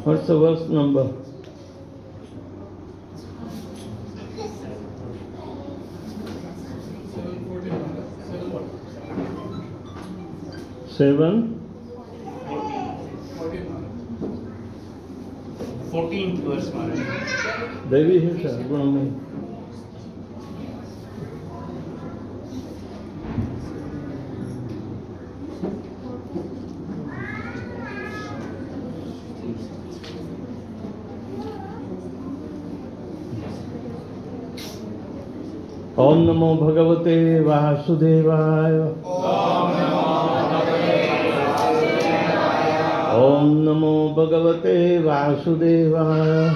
What's the verse number? Seven. 14th verse, Maharaj. Devi Hesha Gunamai. Om Namo Bhagavate Vasudevaya. Om Namo Bhagavate Vasudevaya.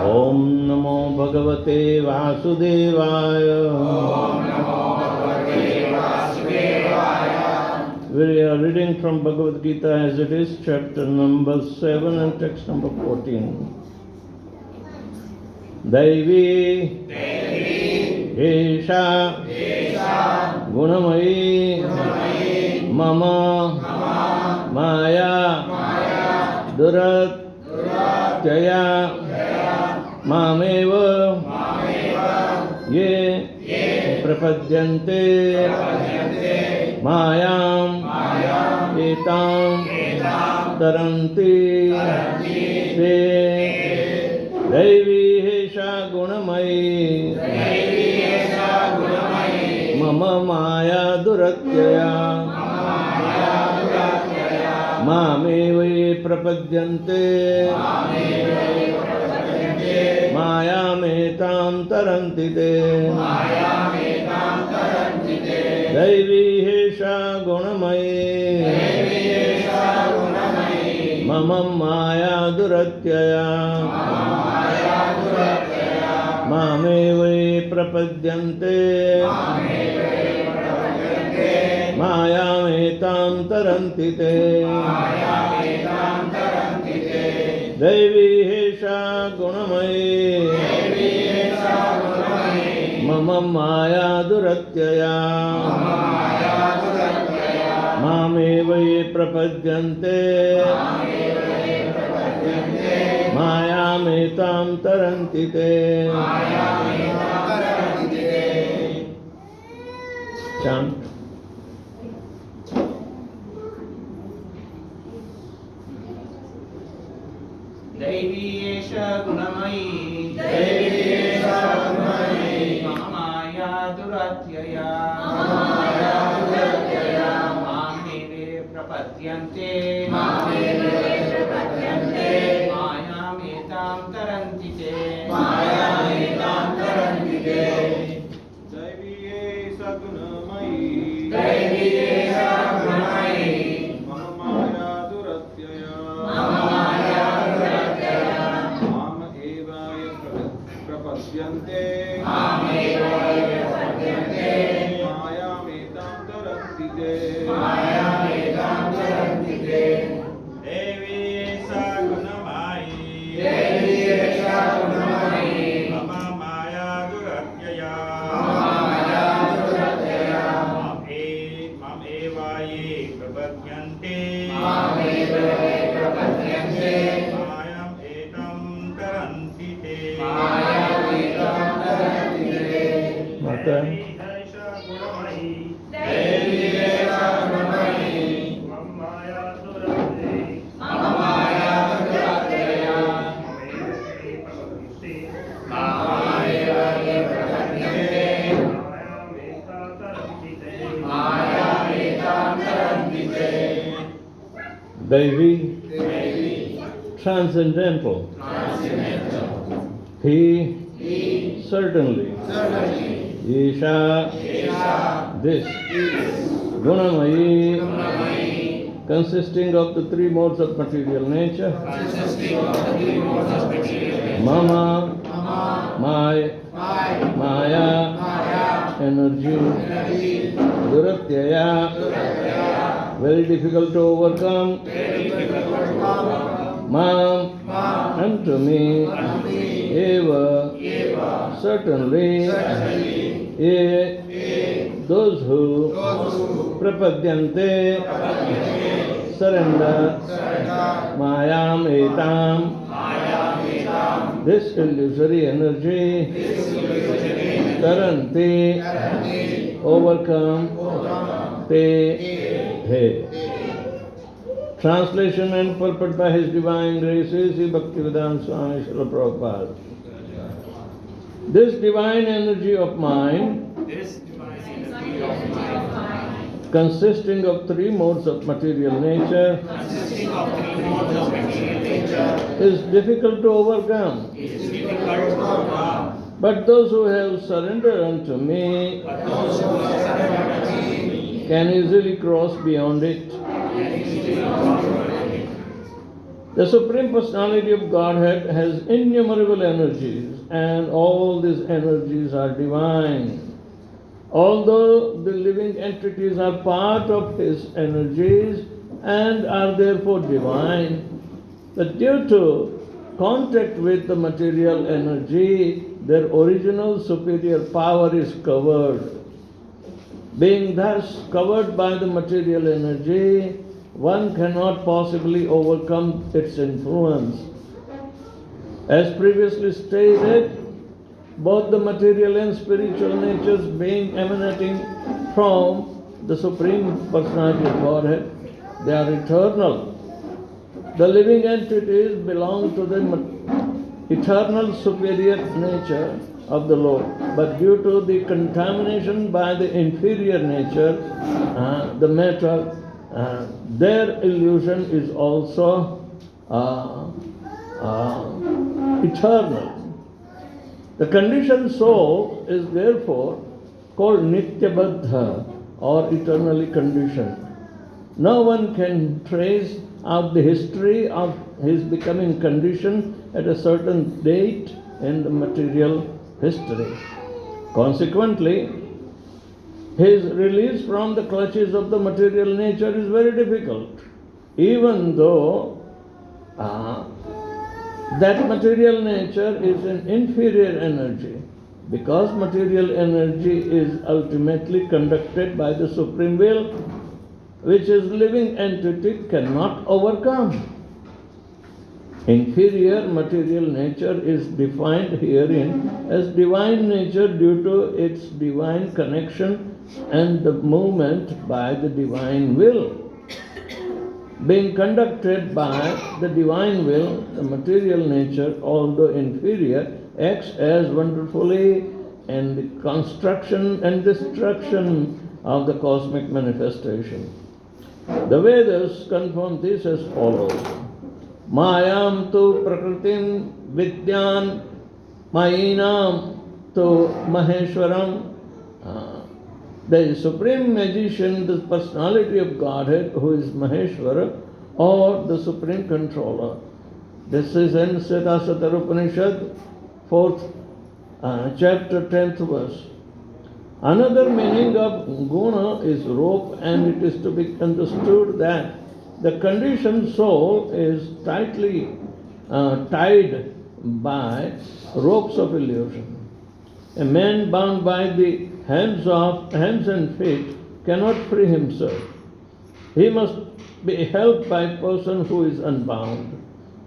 Om Namo Bhagavate Vasudevaya. We are reading from Bhagavad Gita as it is, chapter number 7 and text number 14. Devi Esha Gunamayi Mama Maya Durat Jaya Mameva Ye Prapadyante Mayam Etam Taranti Te Devi Hesha Gunamayi Mama Maya Duratyaya Mameva Prapadyante Mayametam Taranti Te Devi Hesha Gunamayi Mama Maya Duratyaya Mameva Prapadyante Mayametam Taranti Te Devi Hesha Gunamayi Mama Maya Duratyaya Mameva Prapadyante Mayametam Taranti Te. Chant. Devi Esha Gunamayi Mama Maya Duratyaya Mameve Prapadyante Mayametam Taranti Te Devi Esha Gunamayi Mama Maya Duratyaya Prapadyante Mayametam Taranti Te Devi Esha Gunamayi Mama Maya Duratyaya Mam Evaye Prapadyante Mayam Etam Taranti Te Mata. Devi, transcendental. He, certainly. Isha, this. Gunamayi, consisting of the three modes of material nature. Mama, my, Maya, energy. Duratyaya, very difficult to overcome. Mam, unto me. Eva, certainly. Those who. Prapadyante, surrender Mayam etam, this illusory energy, Taranti, overcome, Te, He. Translation and purport by His Divine Grace is Bhaktivedanta Swami Srila Prabhupada. This divine energy of mind, consisting of three modes of material nature, is difficult to overcome. But those who have surrendered unto me can easily cross beyond it. The Supreme Personality of Godhead has innumerable energies, and all these energies are divine. Although the living entities are part of His energies and are therefore divine, but due to contact with the material energy, their original superior power is covered. Being thus covered by the material energy, one cannot possibly overcome its influence. As previously stated, both the material and spiritual natures being emanating from the Supreme Personality of Godhead, they are eternal. The living entities belong to the eternal superior nature of the Lord, but due to the contamination by the inferior nature, the matter, their illusion is also eternal. The conditioned soul is therefore called Nityabadha, or eternally conditioned. No one can trace out the history of his becoming conditioned at a certain date in the material history. Consequently, his release from the clutches of the material nature is very difficult, even though that material nature is an inferior energy, because material energy is ultimately conducted by the Supreme Will, which his living entity cannot overcome. Inferior material nature is defined herein as divine nature due to its divine connection and the movement by the divine will. Being conducted by the divine will, the material nature, although inferior, acts as wonderfully in the construction and destruction of the cosmic manifestation. The Vedas confirm this as follows. Mayam tu prakritim vidyan mayinam tu maheshwaram. The Supreme Magician, the Personality of Godhead, who is Maheshwara, or the Supreme Controller. This is in Siddhasatar Upanishad, 4th chapter, 10th verse. Another meaning of guna is rope, and it is to be understood that the conditioned soul is tightly tied by ropes of illusion. A man bound by the hands and feet cannot free himself. He must be helped by a person who is unbound,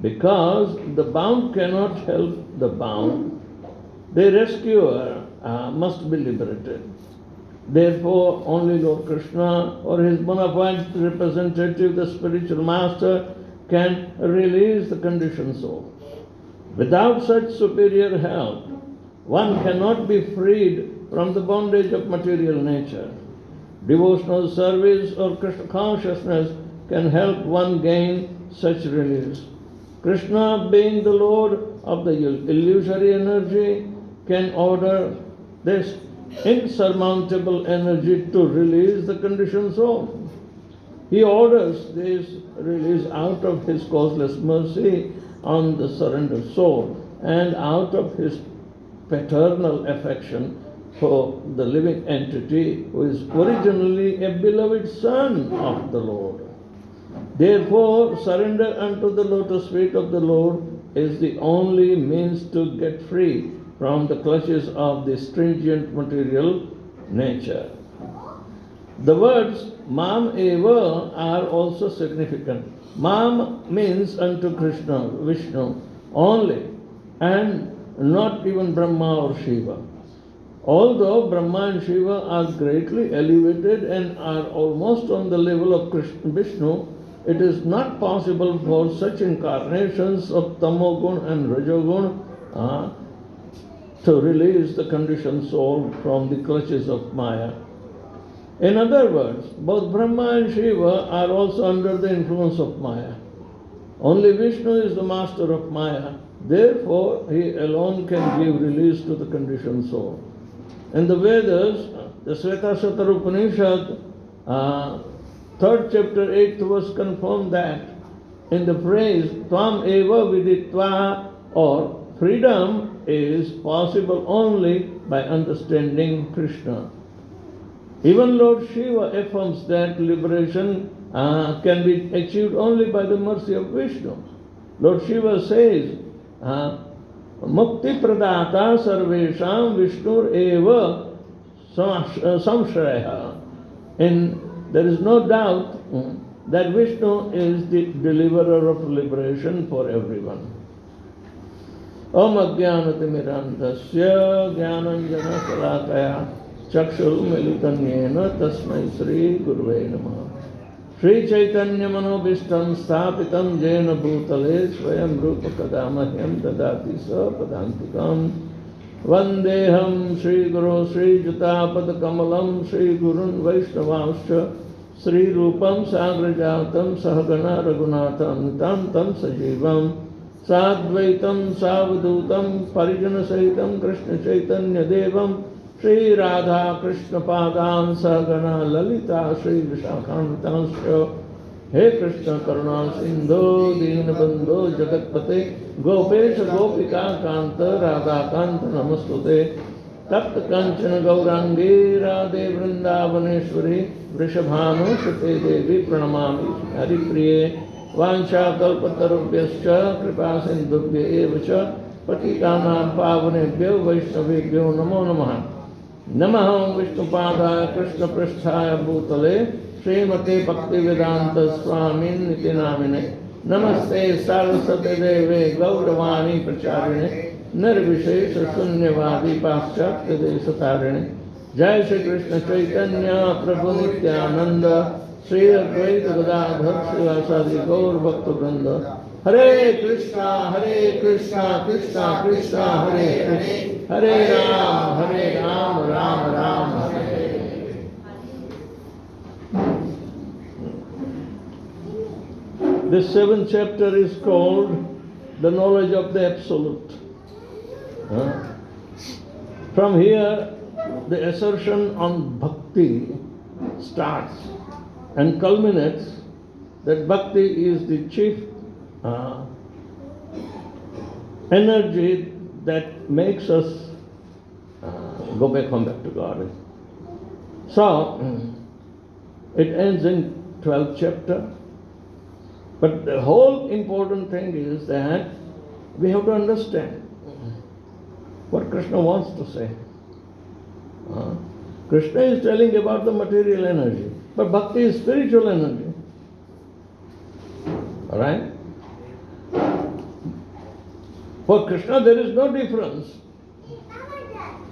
because the bound cannot help the bound. The rescuer must be liberated. Therefore, only Lord Krishna or his bona fide representative, the spiritual master, can release the conditioned soul. Without such superior help, one cannot be freed from the bondage of material nature. Devotional service or Krishna consciousness can help one gain such release. Krishna, being the Lord of the illusory energy, can order this insurmountable energy to release the conditioned soul. He orders this release out of his causeless mercy on the surrendered soul and out of his paternal affection for the living entity who is originally a beloved son of the Lord. Therefore, surrender unto the lotus feet of the Lord is the only means to get free from the clutches of the stringent material nature. The words Mam Eva are also significant. Mam means unto Krishna, Vishnu only, and not even Brahma or Shiva. Although Brahma and Shiva are greatly elevated and are almost on the level of Krishna, Vishnu, it is not possible for such incarnations of Tamogun and Rajogun to release the conditioned soul from the clutches of Maya. In other words, both Brahma and Shiva are also under the influence of Maya. Only Vishnu is the master of Maya. Therefore, he alone can give release to the conditioned soul. In the Vedas, the Svetasvatara Upanishad, 3rd chapter, 8th verse confirmed that in the phrase Tvam eva viditva, or freedom is possible only by understanding Krishna. Even Lord Shiva affirms that liberation can be achieved only by the mercy of Vishnu. Lord Shiva says, Mukti pradata sarvesham Vishnur eva samshraya. And there is no doubt that Vishnu is the deliverer of liberation for everyone. Om ajnanatimirandasya jnananjana salakaya चक्षुर्मिलितन्येन तस्मै श्री गुरुवे नमः। श्री चैतन्य मनोभीष्टं स्थापितं येन भूतले स्वयं रूप कदा मह्यं ददाति सपदान्तिकं। वन्देऽहं श्रीगुरो श्रीयुतापदकमलं श्रीगुरुन् वैष्णवांश्च श्रीरूपं साग्रजातं सहगणा रघुनाथान्वितां सजीवं साद्वैतं सावधूतं परिजनसहितं कृष्णचैतन्यदेवं श्री राधा कृष्ण पादान सहगणा ललिता श्री विशाखान्वितांश्च। हे कृष्ण करुणा सिंधो दीनबंधो जगत्पते गोपेश गोपिका कांत राधा कांत नमस्तुते। तप्त कंचन गौरांगी राधे वृंदावनेश्वरी वृषभानुसुते देवी प्रणमामि हरिप्रिये। वाञ्छाकल्पतरुभ्यश्च कृपा सिन्धुभ्य एव च पतितानां पावनेभ्यो वैष्णवेभ्यो नमो नमः। नमः विष्णुपादाय कृष्णपृष्ठाय भूतले श्रीमते भक्तिवेदांत स्वामिन्निति नामिने। नमस्ते सारस्वते देवे गौरवाणी प्रचारिणे निर्विशेष शून्यवादी पाश्चात्य देशतारिणे। जय श्री कृष्ण चैतन्य प्रभु नित्यानंद श्री अद्वैत गदाधर श्रीवासादि गौर भक्तवृंद। हरे कृष्णा कृष्णा कृष्णा हरे हरे हरे राम राम राम हरे। This 7th chapter is called the knowledge of the Absolute. From here, the assertion on bhakti starts and culminates that bhakti is the chief energy that makes us go back home back to God. So, it ends in 12th chapter. But the whole important thing is that we have to understand what Krishna wants to say. Krishna is telling about the material energy, but bhakti is spiritual energy. Alright? For Krishna there is no difference.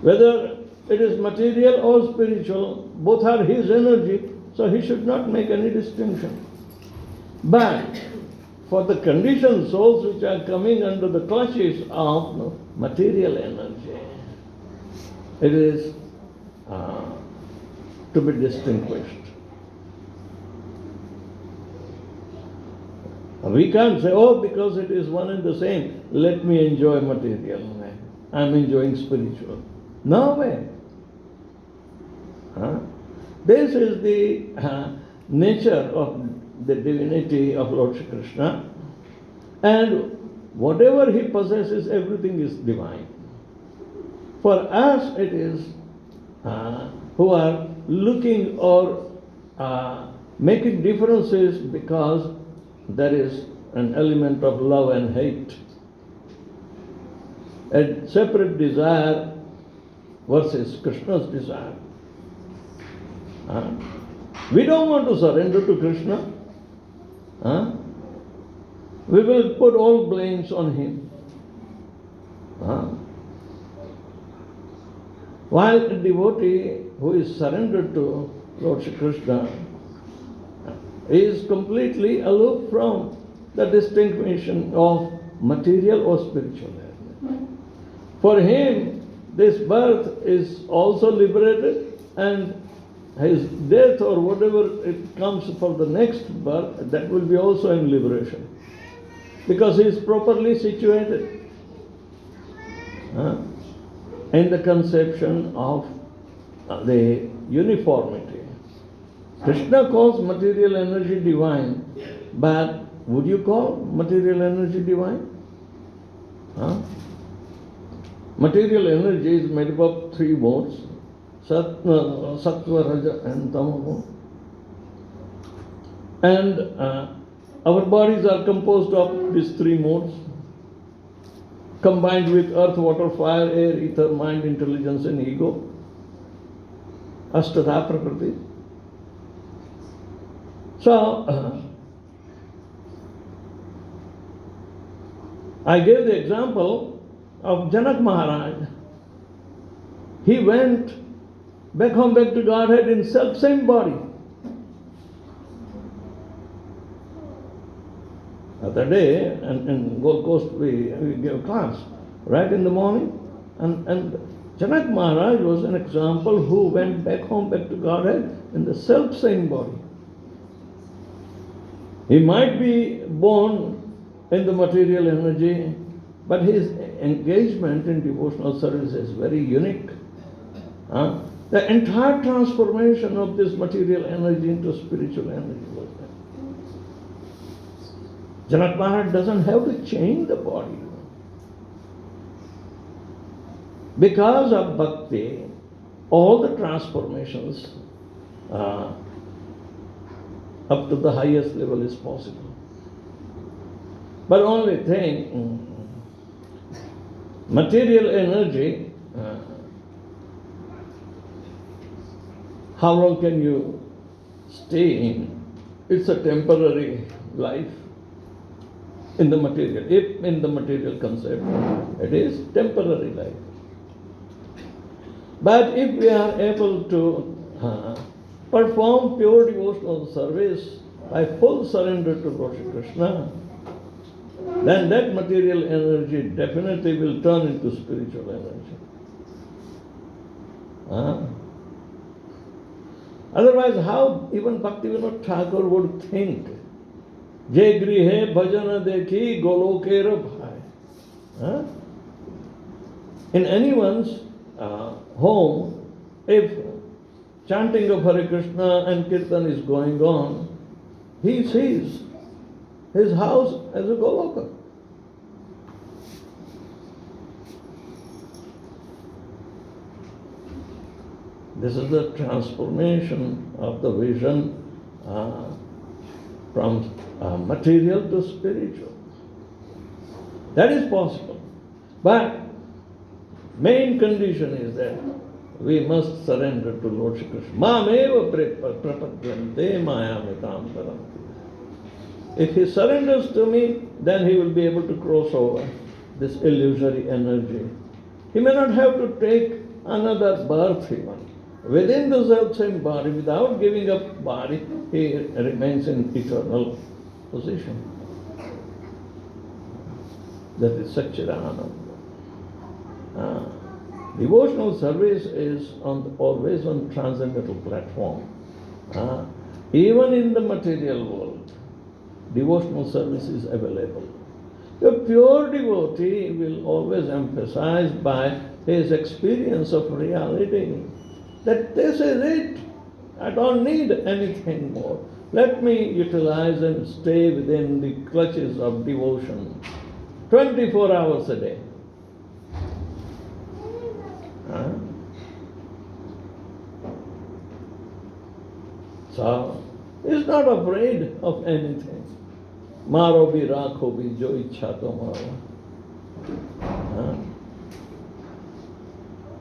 Whether it is material or spiritual, both are his energy, so he should not make any distinction. But for the conditioned souls which are coming under the clutches of material energy, it is to be distinguished. We can't say, oh, because it is one and the same, let me enjoy material. I'm enjoying spiritual. No way. This is the nature of the divinity of Lord Shri Krishna, and whatever he possesses, everything is divine. For us it is who are looking or making differences because there is an element of love and hate, a separate desire versus Krishna's desire. We don't want to surrender to Krishna. Huh? We will put all blames on him. Huh? While a devotee who is surrendered to Lord Shri Krishna is completely aloof from the distinction of material or spiritual element. For him, this birth is also liberated, and his death or whatever it comes for the next birth, that will be also in liberation. Because he is properly situated in the conception of the uniformity. Krishna calls material energy divine, but would you call material energy divine? Material energy is made up of three modes: Sattva, Raja and Tamo. And our bodies are composed of these three modes, combined with earth, water, fire, air, ether, mind, intelligence and ego. Ashtadha Prakriti. So, I gave the example of Janak Maharaj. He went back home, back to Godhead in self-same body. Other day, in Gold Coast, we gave class right in the morning, and Janak Maharaj was an example who went back home, back to Godhead in the self-same body. He might be born in the material energy, but his engagement in devotional service is very unique. The entire transformation of this material energy into spiritual energy was there. Janak Maharaj doesn't have to change the body. Because of bhakti, all the transformations up to the highest level is possible. But only thing, material energy, how long can you stay in? It's a temporary life in the material. If in the material conception, it is temporary life. But if we are able to perform pure devotional service by full surrender to Lord Shri Krishna, then that material energy definitely will turn into spiritual energy. Otherwise, how even Bhaktivinoda Thakur would think, Je grihe bhajana dekhi golokera bhai. In anyone's home, if chanting of Hare Krishna and Kirtan is going on, he sees his house as a Goloka. This is the transformation of the vision from material to spiritual. That is possible. But main condition is that we must surrender to Lord Shri Krishna. Mameva prapadyante mayamitam taranti. If he surrenders to me, then he will be able to cross over this illusory energy. He may not have to take another birth even. Within the self-same body, without giving up body, he remains in eternal position. That is Satchidananda. Devotional service is always on transcendental platform. Even in the material world, devotional service is available. The pure devotee will always emphasize by his experience of reality that this is it. I don't need anything more. Let me utilize and stay within the clutches of devotion 24 hours a day. So, he's not afraid of anything. Maro bhi rakho bhi jo ichha to maro.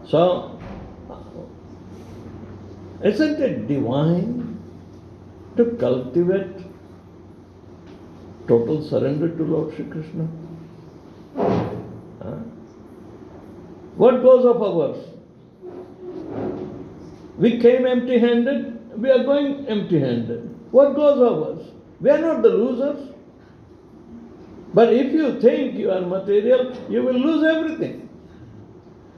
So, isn't it divine to cultivate total surrender to Lord Shri Krishna. Huh? What goes of ours? We came empty-handed, we are going empty-handed. What goes of us? We are not the losers. But if you think you are material, you will lose everything.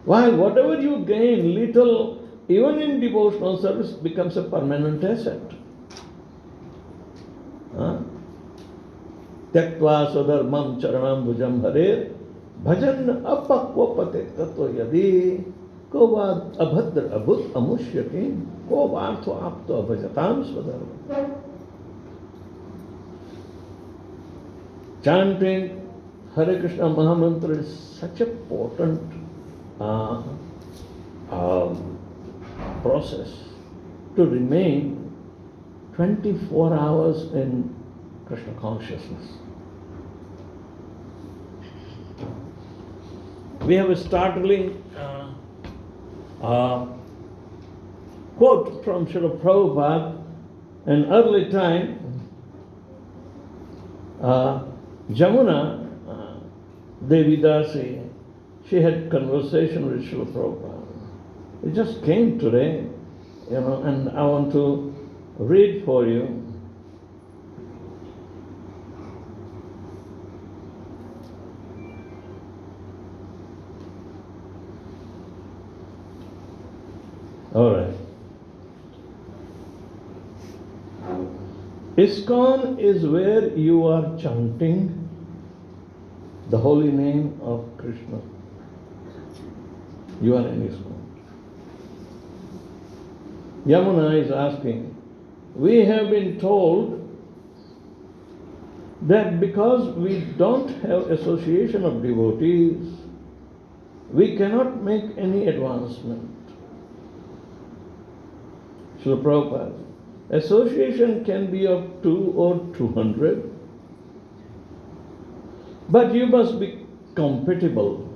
While whatever you gain, little, even in devotional service, becomes a permanent asset. Tyaktva swadharmam charanam bhujam hare bhajan apakvapate tato yadi kovad abhadra abhut amushyati ko vartho apto abhajatam swadharmam. Chanting Hare Krishna Mahamantra is such a potent process to remain 24 hours in Krishna consciousness. We have a startling quote from Srila Prabhupada. In early time, Jamuna Devidasi, she had conversation with Srila Prabhupada. It just came today, and I want to read for you. All right. ISKCON is where you are chanting the holy name of Krishna. You are in ISKCON. Yamuna is asking, we have been told that because we don't have association of devotees, we cannot make any advancement. Srila Prabhupada, association can be of 2 or 200, but you must be compatible.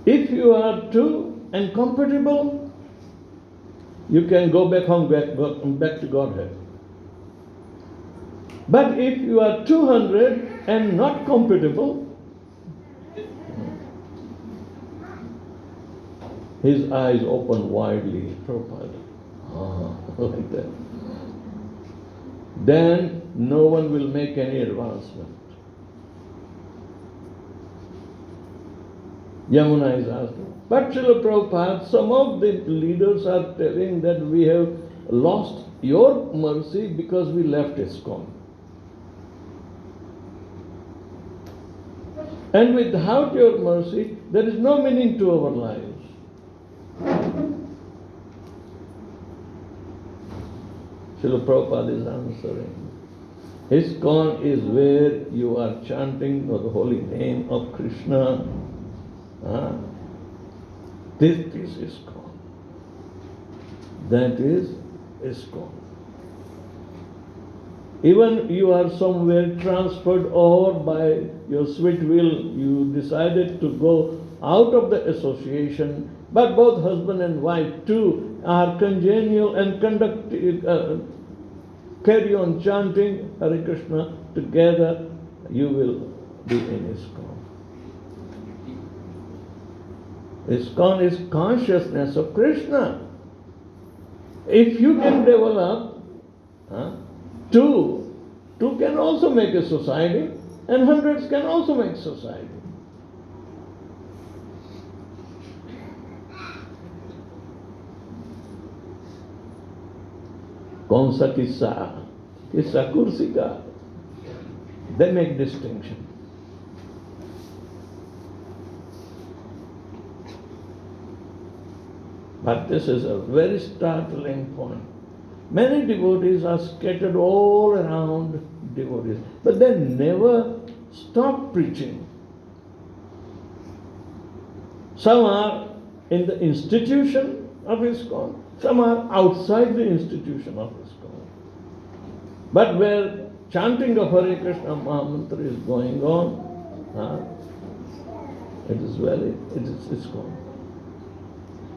If you are 2 and compatible, you can go back home, back to Godhead. But if you are 200 and not compatible, his eyes open widely, Prabhupada. Like that. Then no one will make any advancement. Yamuna is asking, but Srila Prabhupada, some of the leaders are telling that we have lost your mercy because we left ISKCON. And without your mercy, there is no meaning to our lives. Srila Prabhupada is answering. ISKCON is where you are chanting the holy name of Krishna. This is ISKCON. That is ISKCON. Even you are somewhere transferred or by your sweet will, you decided to go out of the association, but both husband and wife too are congenial and carry on chanting Hare Krishna together, you will be in ISKCON. ISKCON is consciousness of Krishna. If you can develop, two can also make a society, and hundreds can also make society. कौन सा किस्सा कुर्सी का, they make distinction. But this is a very startling point. Many devotees are scattered all around devotees, but they never stop preaching. Some are in the institution of ISKCON, some are outside the institution of ISKCON. But where chanting of Hare Krishna Mahamantra is going on, it is ISKCON.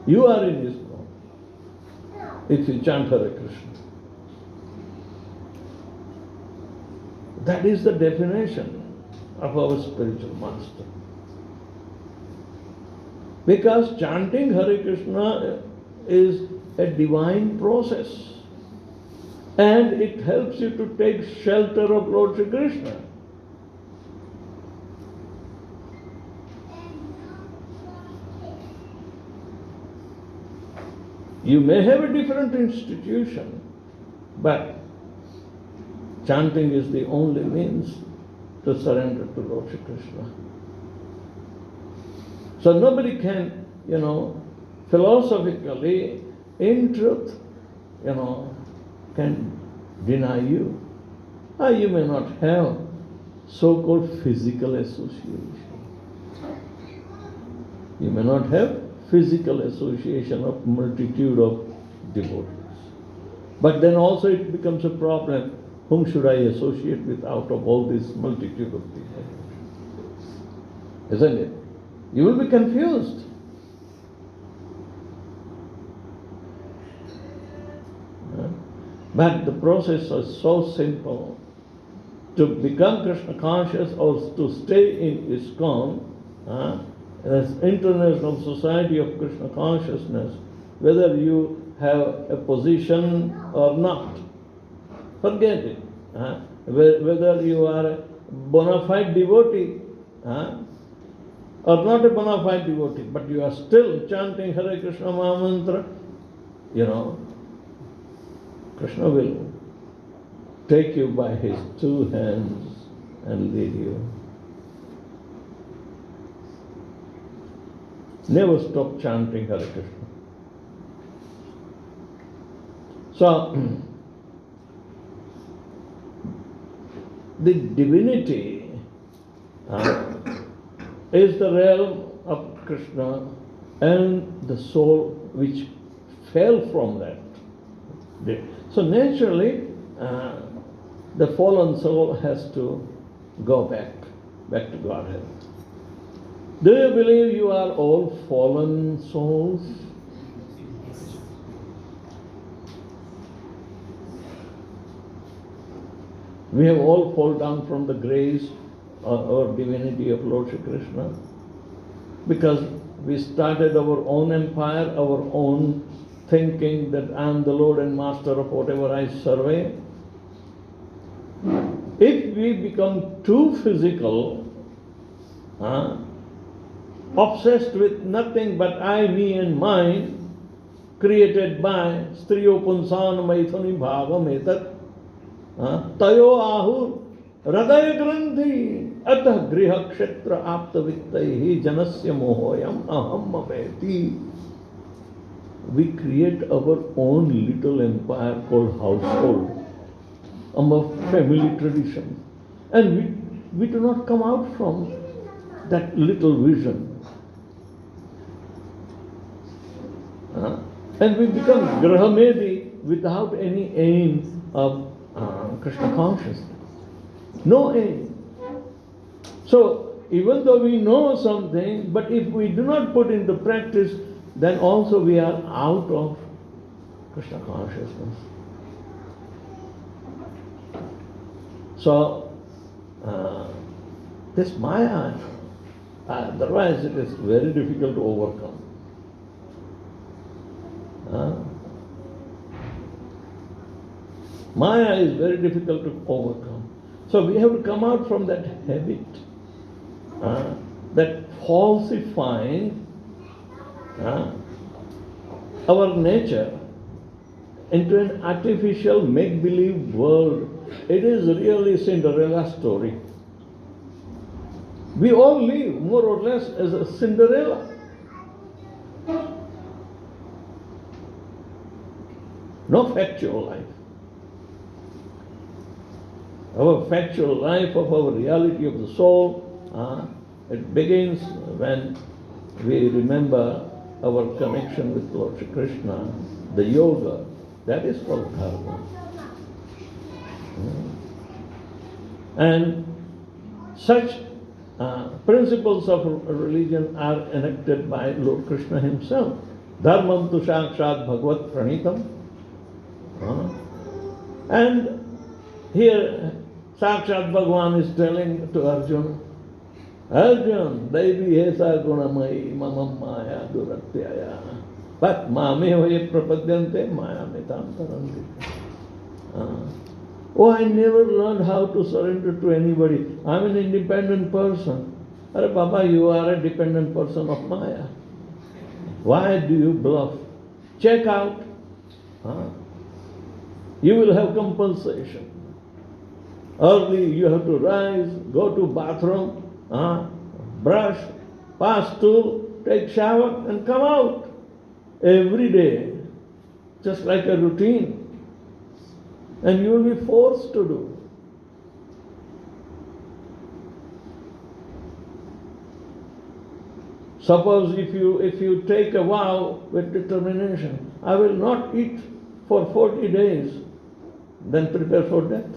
You are in ISKCON. if you chant Hare Krishna. That is the definition of our spiritual master. Because chanting Hare Krishna is a divine process, and it helps you to take shelter of Lord Shri Krishna. You may have a different institution, but chanting is the only means to surrender to Lord Shri Krishna. So nobody can, philosophically, in truth, can deny you. You may not have so-called physical association. You may not have physical association of multitude of devotees. But then also it becomes a problem. Whom should I associate with out of all this multitude of people? Isn't it? You will be confused. But the process is so simple. To become Krishna conscious or to stay in ISKCON, as International Society of Krishna Consciousness, whether you have a position or not, forget it. Whether you are a bona fide devotee or not a bona fide devotee, but you are still chanting Hare Krishna Mahamantra, Krishna will take you by his two hands and lead you. Never stop chanting Hare Krishna. So, the divinity is the realm of Krishna and the soul which fell from that. So naturally, the fallen soul has to go back to Godhead. Do you believe you are all fallen souls? We have all fallen down from the grace or divinity of Lord Shri Krishna because we started our own empire, our own thinking that I am the Lord and Master of whatever I survey. If we become too physical, obsessed with nothing but I, me and mine, created by Striyo Punsan Maithuni Bhavam Etat, Tayo Ahur Radaya Grandhi Atah Griha Kshetra Apta Vittaihi Janasya Mohoyam Aham Maveti. We create our own little empire called household, our family tradition. And we do not come out from that little vision. And we become Grahamedi without any aim of Krishna consciousness. No aim. So, even though we know something, but if we do not put into practice, then also we are out of Krishna consciousness. So, this Maya, otherwise it is very difficult to overcome. Maya is very difficult to overcome. So we have to come out from that habit, that falsifying our nature into an artificial make-believe world. It is really Cinderella story. We all live more or less as a Cinderella. No factual life. Our factual life of our reality of the soul, it begins when we remember our connection with Lord Shri Krishna, the yoga, that is called dharma. And such principles of religion are enacted by Lord Krishna himself. Dharmam tu sakshat bhagavat pranitam Huh? And here Sakshat Bhagavan is telling to Arjuna, Arjun, Devi Hesa Gunamai Mamam Maya Duratyaya. But Mame Hoye Prapadyante Maya Mitam Taranti. Oh, I never learned how to surrender to anybody. I'm an independent person. Are Baba, you are a dependent person of Maya. Why do you bluff? Check out. You will have compensation. Early you have to rise, go to bathroom, brush, pass stool, take shower and come out. Every day, just like a routine. And you will be forced to do. Suppose if you take a vow with determination, I will not eat for 40 days, then prepare for death.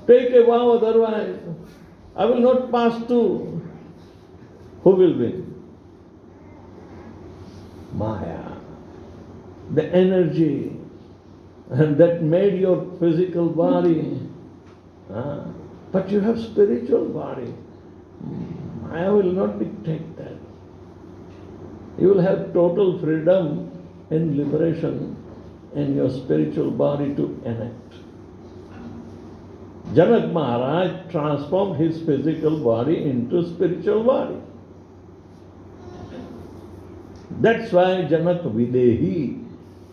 Take a vow otherwise, I will not pass to. Who will win? Maya. The energy that made your physical body. But you have spiritual body. Maya will not dictate that. You will have total freedom and liberation in your spiritual body to enact. Janak Maharaj transformed his physical body into spiritual body. That's why Janak Videhi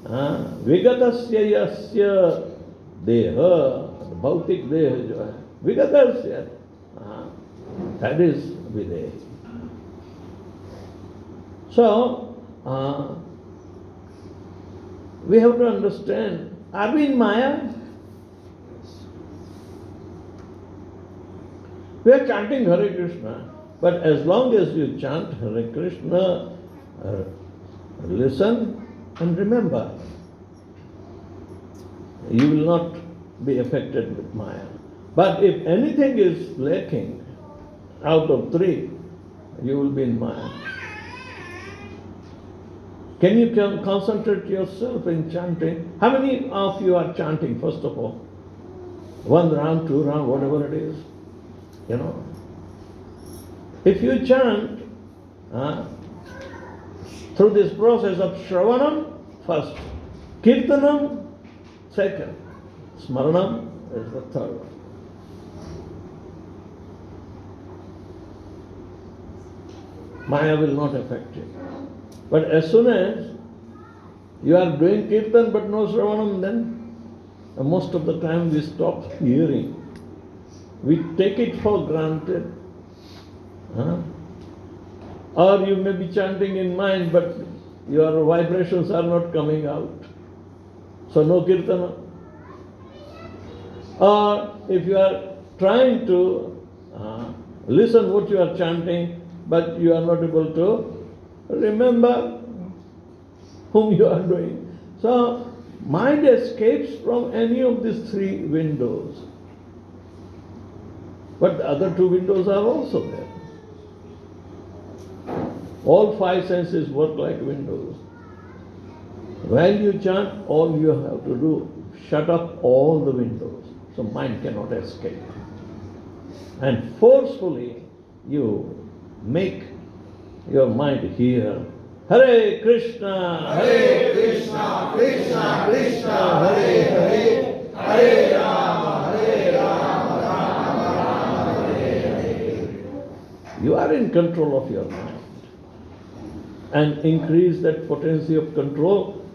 Vigatasya Yasya Deha, Bhautik Deha jo hai, Vigatasya, that is Videhi. So, we have to understand, are we in Maya? We are chanting Hare Krishna, but as long as you chant Hare Krishna, listen and remember, you will not be affected with Maya. But if anything is lacking out of three, you will be in Maya. Can you concentrate yourself in chanting? How many of you are chanting, first of all? 1 round, 2 round, whatever it is. You know. If you chant through this process of Shravanam, first, Kirtanam, second, Smaranam is the third one. Maya will not affect you. But as soon as you are doing Kirtan but no Shravanam, then most of the time we stop hearing. We take it for granted. Or you may be chanting in mind, but your vibrations are not coming out. So no Kirtana. Or if you are trying to listen what you are chanting, but you are not able to remember whom you are doing. So mind escapes from any of these three windows. But the other two windows are also there. All 5 senses work like windows. While you chant, all you have to do, shut up all the windows, so mind cannot escape. And forcefully you make your mind hear, Hare Krishna, Hare Krishna, Krishna Krishna, Hare Hare, Hare Rama, Hare Rama, Rama Rama, Hare Hare. You are in control of your mind. And increase that potency of control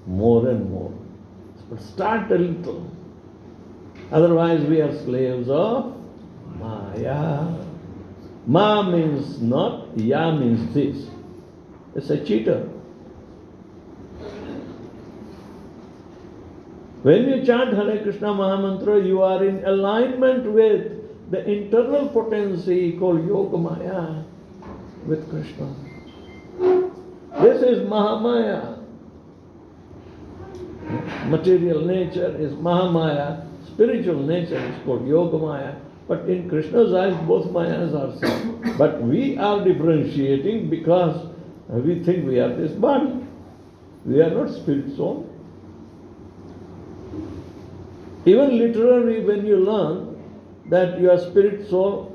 more and more. But start a little. Otherwise we are slaves of Maya. Ma means not, Ya means this. It's a cheater. When you chant Hare Krishna Mahamantra, you are in alignment with the internal potency called Yoga Maya with Krishna. This is Mahamaya. Material nature is Mahamaya. Spiritual nature is called Yoga Maya. But in Krishna's eyes, both Mayas are same. But we are differentiating because we think we are this body. We are not spirit soul. Even literally, when you learn that you are spirit soul,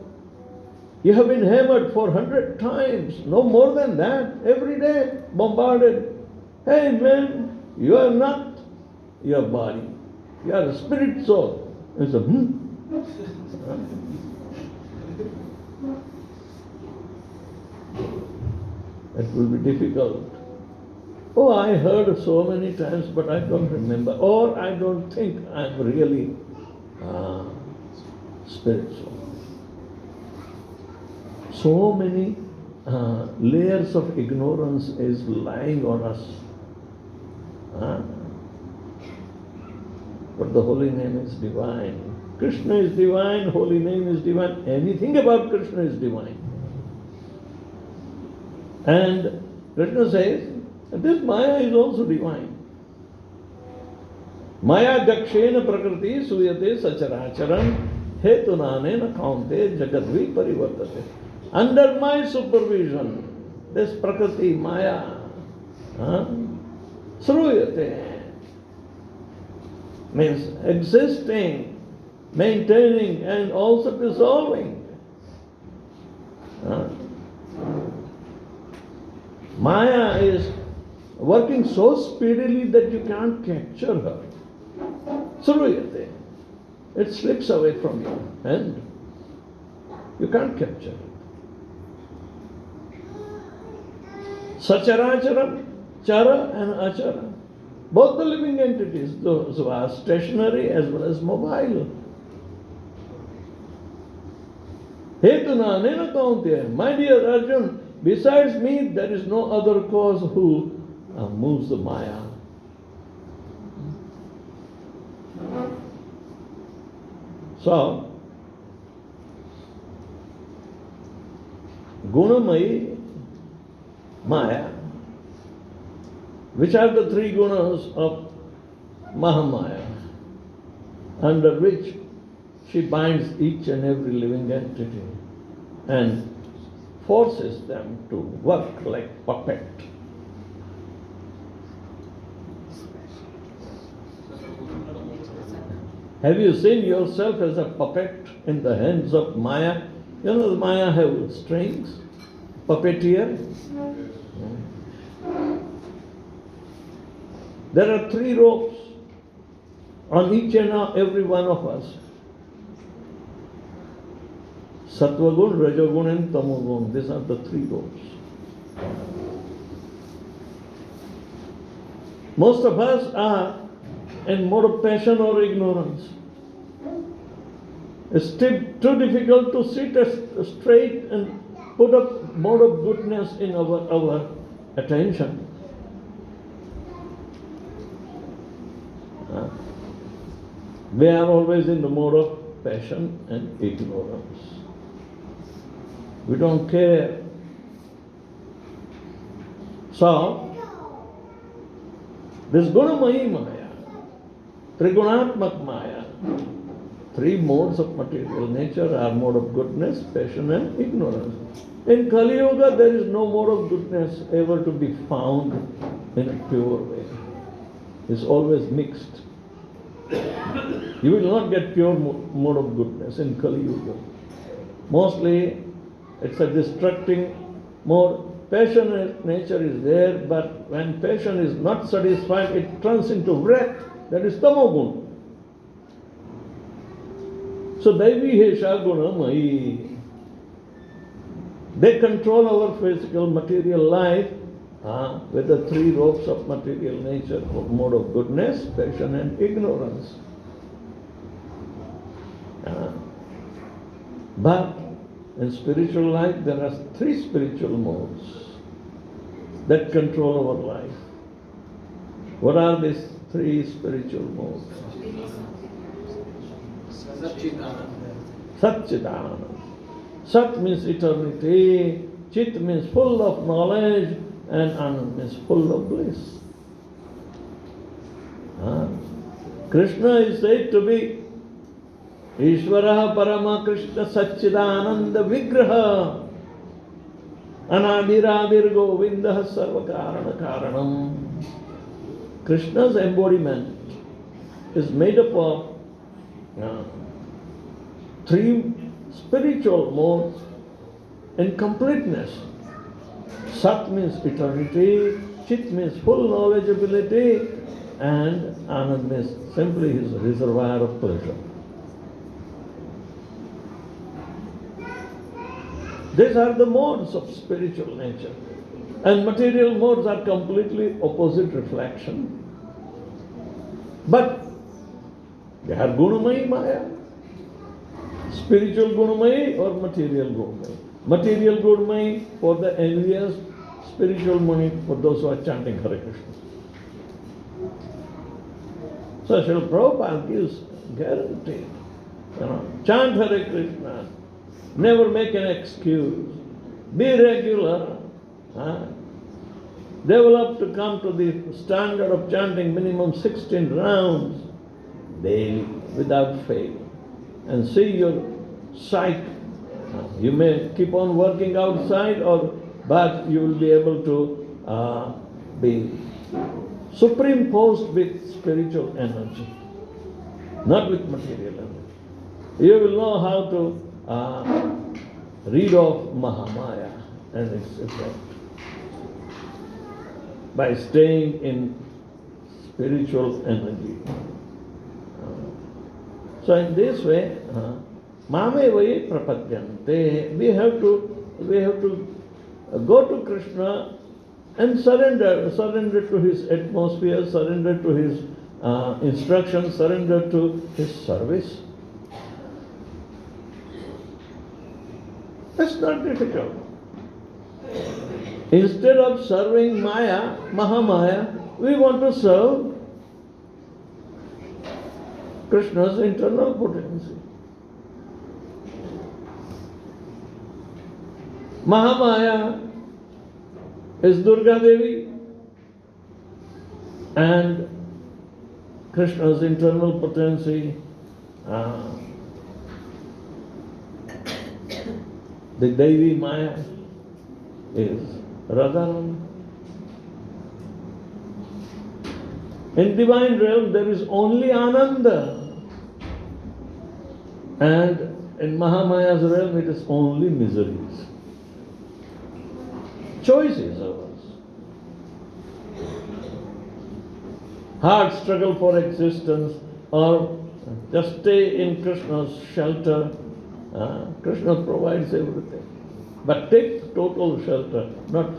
you have been hammered for 100 times, no more than that, every day, bombarded. Hey man, you are not your body. You are a spirit soul. It's a It will be difficult. Oh, I heard so many times, but I don't remember. Or I don't think I'm really spiritual. So many layers of ignorance is lying on us. But the holy name is divine. Krishna is divine, holy name is divine. Anything about Krishna is divine. And Krishna says, this Maya is also divine. Maya dakshena prakriti suyate sacharacharam hetunanena kaunte jagadvi parivartate. Under my supervision, this prakriti Maya, sruyate, means existing, maintaining and also dissolving. Maya is working so speedily that you can't capture her. Sruyate. It slips away from you and you can't capture it. Sacharacharam, chara and achara. Both the living entities, those who are stationary as well as mobile. Hetuna nena kaunteya. My dear Arjun, besides me, there is no other cause who moves the Maya. So, Gunamayi Maya, which are the three gunas of Mahamaya, under which she binds each and every living entity and forces them to work like puppet. Have you seen yourself as a puppet in the hands of Maya? You know the Maya have strings, puppeteer. There are 3 ropes on each and every one of us. Sattvagun, Rajagun and Tamogun. These are the 3 ropes. Most of us are in mode of passion or ignorance. It's too difficult to sit straight and put up mode of goodness in our attention. We are always in the mode of passion and ignorance. We don't care. So, this Gunamayi Maya, Trigunatmak Maya, 3 modes of material nature are mode of goodness, passion and ignorance. In Kali Yuga, there is no mode of goodness ever to be found in a pure way. It's always mixed. You will not get pure mode of goodness in Kali Yuga. Mostly, it's a destructing mode. Passionate nature is there, but when passion is not satisfied, it turns into wrath. That is Tamogun. So, Daivi Hesha Gunamayi. They control our physical material life with the 3 ropes of material nature, of mode of goodness, passion and ignorance. But in spiritual life, there are 3 spiritual modes that control our life. What are these 3 spiritual modes? Satchidananda. Sat means eternity, Chit means full of knowledge, and Anand means full of bliss. Krishna is said to be Ishvara Parama Krishna Satchidananda Vigraha Anadiradir Govinda Sarvakarana Karanam. Krishna's embodiment is made up of three spiritual modes in completeness. Sat means eternity, Chit means full knowledgeability, and Anand means simply his reservoir of pleasure. These are the modes of spiritual nature. And material modes are completely opposite reflection. But they are Gunamayi Maya. Spiritual Gunamayi or material Gunamayi. Material Gunamayi for the envious, spiritual money for those who are chanting Hare Krishna. So Srila Prabhupada gives guarantee. Chant Hare Krishna. Never make an excuse. Be regular. Develop to come to the standard of chanting minimum 16 rounds daily without fail. And see your sight. You may keep on working outside, but you will be able to be superimposed with spiritual energy, not with material energy. You will know how to read off Mahamaya and its effect by staying in spiritual energy. So in this way, Mame vai prapadyante. We have to go to Krishna and surrender to his atmosphere, surrender to his instruction, surrender to his service. That's not difficult. Instead of serving Maya, Mahamaya, we want to serve Krishna's internal potency. Mahamaya is Durga Devi, and Krishna's internal potency, the Devi Maya, is Radharani. In divine realm there is only Ananda, and in Mahamaya's realm it is only miseries. Choice is ours. Hard struggle for existence, or just stay in Krishna's shelter. Krishna provides everything. But take total shelter, not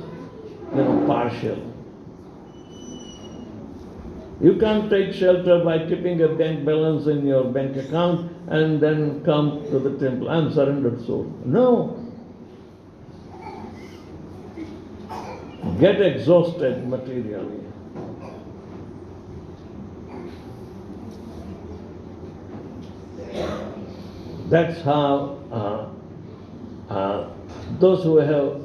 partial. You can't take shelter by keeping a bank balance in your bank account and then come to the temple. I'm surrendered soul. No. Get exhausted materially. That's how those who have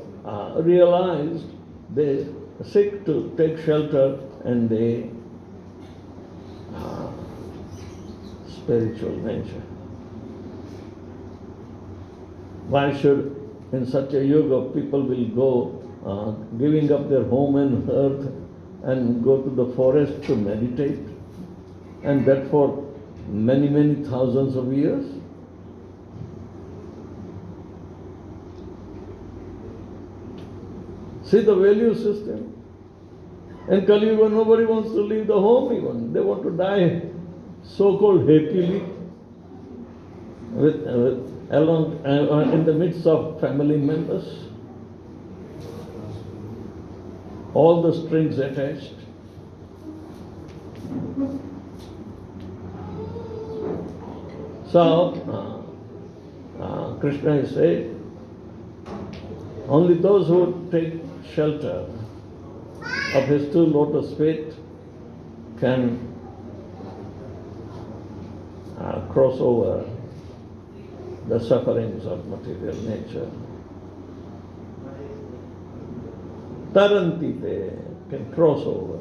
realized, they seek to take shelter in the spiritual nature. Why should, in such a yuga, people will go giving up their home and earth and go to the forest to meditate, and that for many, many thousands of years? See the value system. In Kali Yuga, nobody wants to leave the home even. They want to die so-called happily along in the midst of family members. All the strings attached. So, Krishna is saying, only those who take shelter of his two lotus feet can cross over the sufferings of material nature. Tarantite can cross over,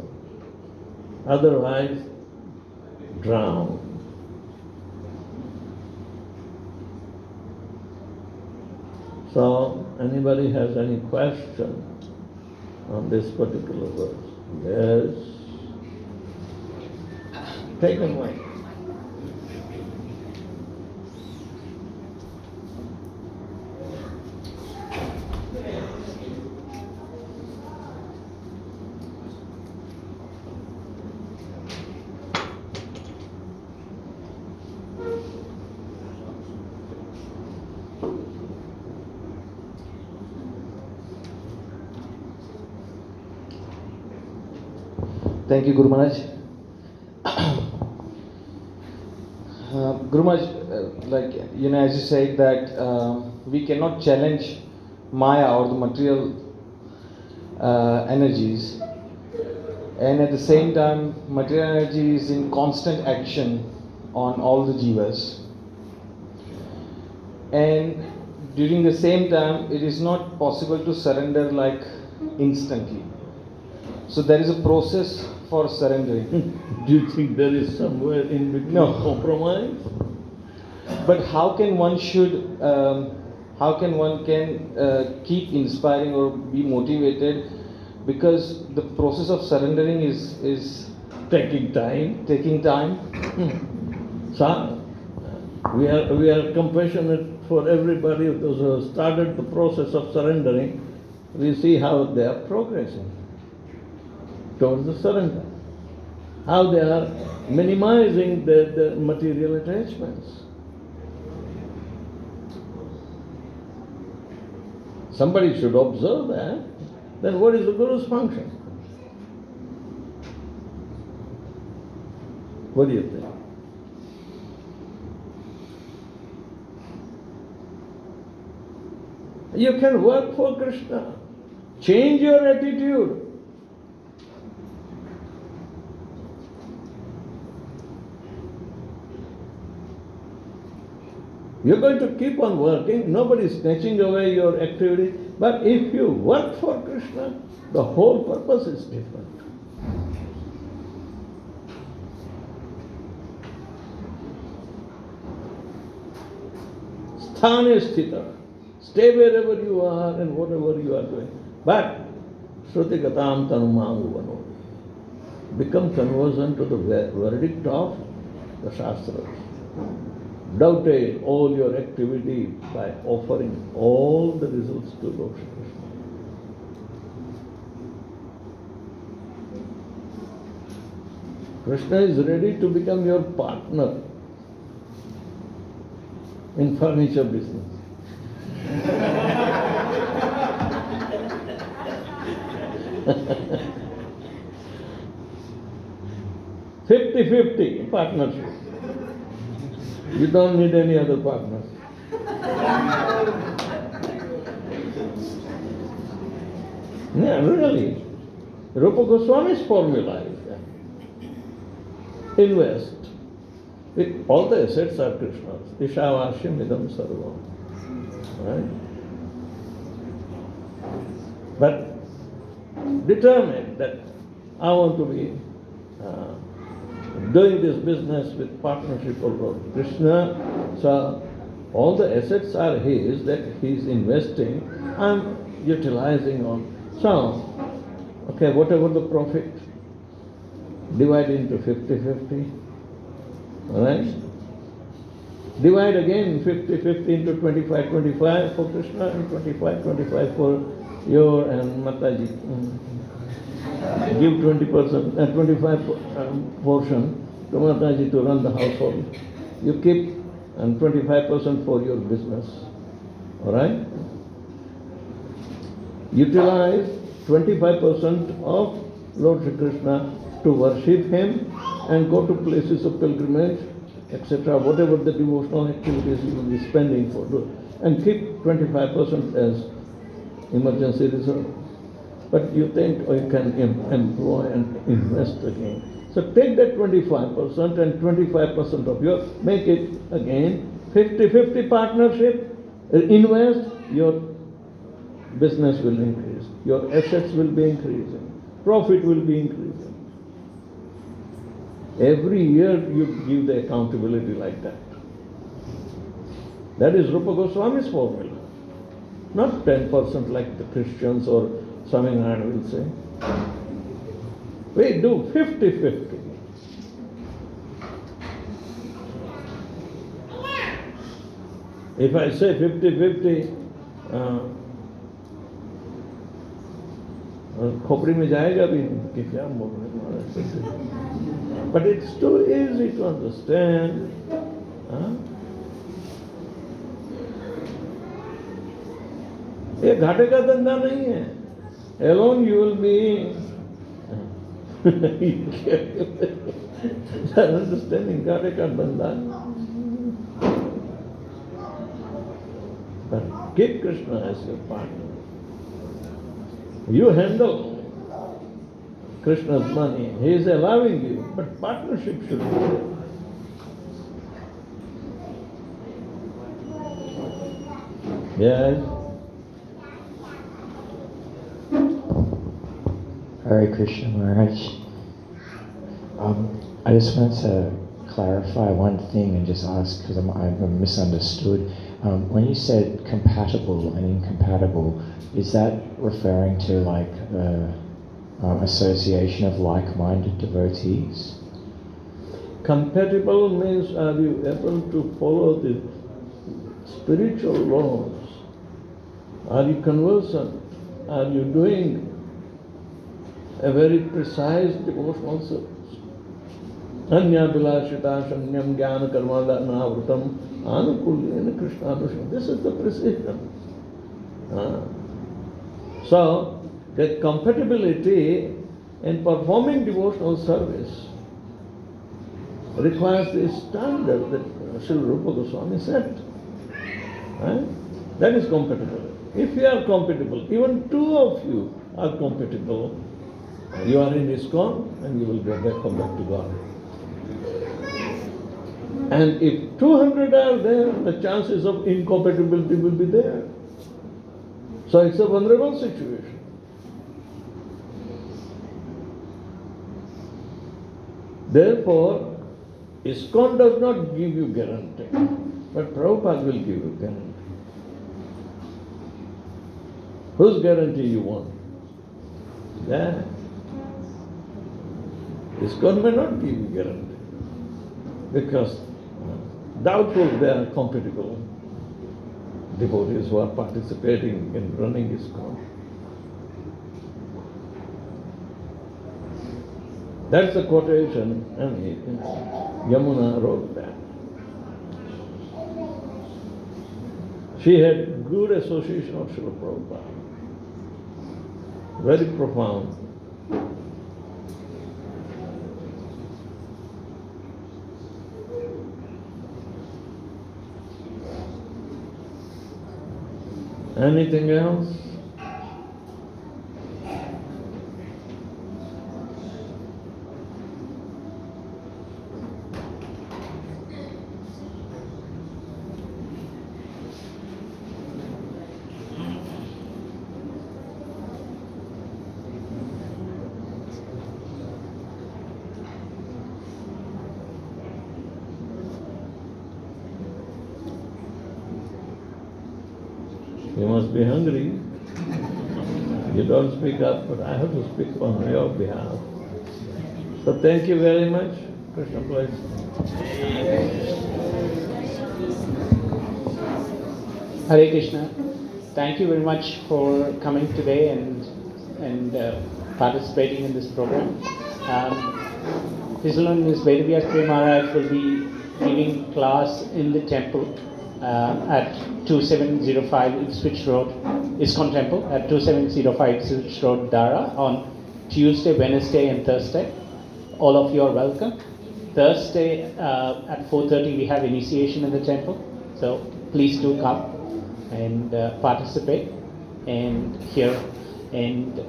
otherwise drown. So, anybody has any question on this particular verse? Yes. Take a mic. Thank you, Guru Maharaj. Guru Maharaj, as you said that we cannot challenge Maya or the material energies, and at the same time, material energy is in constant action on all the jivas. And during the same time, it is not possible to surrender like instantly. So there is a process for surrendering. Do you think there is somewhere in between compromise? But how can one keep inspiring or be motivated? Because the process of surrendering is Taking time. So, we are compassionate for everybody those who have started the process of surrendering. We see how they are progressing towards the surrender. How they are minimizing the material attachments. Somebody should observe that. Then what is the Guru's function? What do you think? You can work for Krishna. Change your attitude. You're going to keep on working, nobody is snatching away your activity, but if you work for Krishna, the whole purpose is different. Sthane sthita. Stay wherever you are and whatever you are doing. But Shruti Gatam Tanumang Vano. Become conversant to the verdict of the Shastras. Dovetail all your activity by offering all the results to Lord Shri Krishna. Krishna is ready to become your partner in furniture business. $50-50 partnership. You don't need any other partners. Yeah, really. Rupa Goswami's formula is that. Invest. All the assets are Krishna's. Ishavashyam idam sarvam. Right? But determine that I want to be doing this business with partnership of Lord Krishna. So all the assets are his that he is investing. I'm utilizing on. So, okay, whatever the profit, divide into 50-50. Alright? Divide again 50-50 into 25-25 for Krishna and 25-25 for your and Mataji. Give 20%, 25 portion to Mataji to run the household. You keep and 25% for your business. Alright? Utilize 25% of Lord Shri Krishna to worship him and go to places of pilgrimage, etc., whatever the devotional activities you will be spending for, and keep 25% as emergency reserve. But you think you can employ and invest again. So take that 25% and 25% of your, make it again 50-50 partnership, invest, your business will increase, your assets will be increasing, profit will be increasing. Every year you give the accountability like that. That is Rupa Goswami's formula. Not 10% like the Christians or Swami will say. We do 50-50. If I say 50-50, खोपड़ी में जाएगा भी नहीं कि क्या बोल रहे हैं। But it's too easy to understand. ये घाटे का धंधा नहीं है. Alone you will be understanding घाटे का धंधा. But keep Krishna as your partner. You handle Krishna's money. He is allowing you, but partnership should be there. Yes. Hare Krishna Maharaj. I just wanted to clarify one thing and just ask, because I'm misunderstood. When you said compatible and incompatible, is that referring to like the association of like-minded devotees? Compatible means, are you able to follow the spiritual laws? Are you conversant? Are you doing a very precise devotional service? Anya Bilashita Shanyam Jnana Karmada Navrutam Anukulyena Krishna Anusham. This is the precision. So, the compatibility in performing devotional service requires the standard that Srila Rupa Goswami set. That is compatible. If you are compatible, even two of you are compatible, you are in ISKCON and you will come back to God. And if 200 are there, the chances of incompatibility will be there. So it's a vulnerable situation. Therefore, ISKCON does not give you guarantee, but Prabhupada will give you guarantee. Whose guarantee you want? Yeah. ISKCON may not give you guarantee, because doubtful they are compatible devotees who are participating in running ISKCON. That's a quotation, and Yamuna wrote that. She had good association of Srila Prabhupada, very profound. Anything else? You must be hungry. You don't speak up, but I have to speak on your behalf. So thank you very much. Krishna bless. Hare Krishna. Thank you very much for coming today and participating in this program. His Holiness Vedavyasapriya Maharaj will be giving class in the temple at 2705 Ipswich Road, ISKCON Temple at 2705 Ipswich Road, Dara, on Tuesday, Wednesday and Thursday. All of you are welcome. Thursday at 4:30 we have initiation in the temple, so please do come and participate and hear. And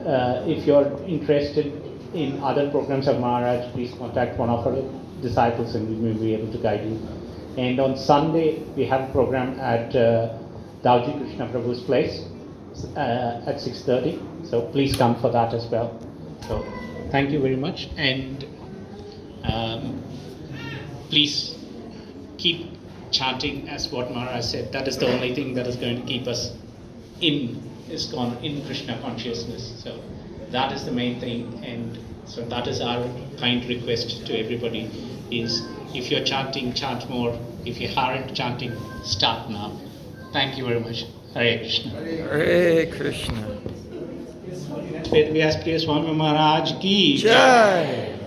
if you're interested in other programs of Maharaj, please contact one of our disciples and we will be able to guide you. And on Sunday, we have a program at Dauji Krishna Prabhu's place at 6:30. So please come for that as well. So thank you very much. And please keep chanting as what Maharaj said. That is the only thing that is going to keep us in ISKCON, in Krishna consciousness. So that is the main thing. And so that is our kind request to everybody is, if you're chanting, chant more. If you aren't chanting, start now. Thank you very much. Hare Krishna. Hare Krishna. Vedavyasapriya Swami Maharaj ki Jai.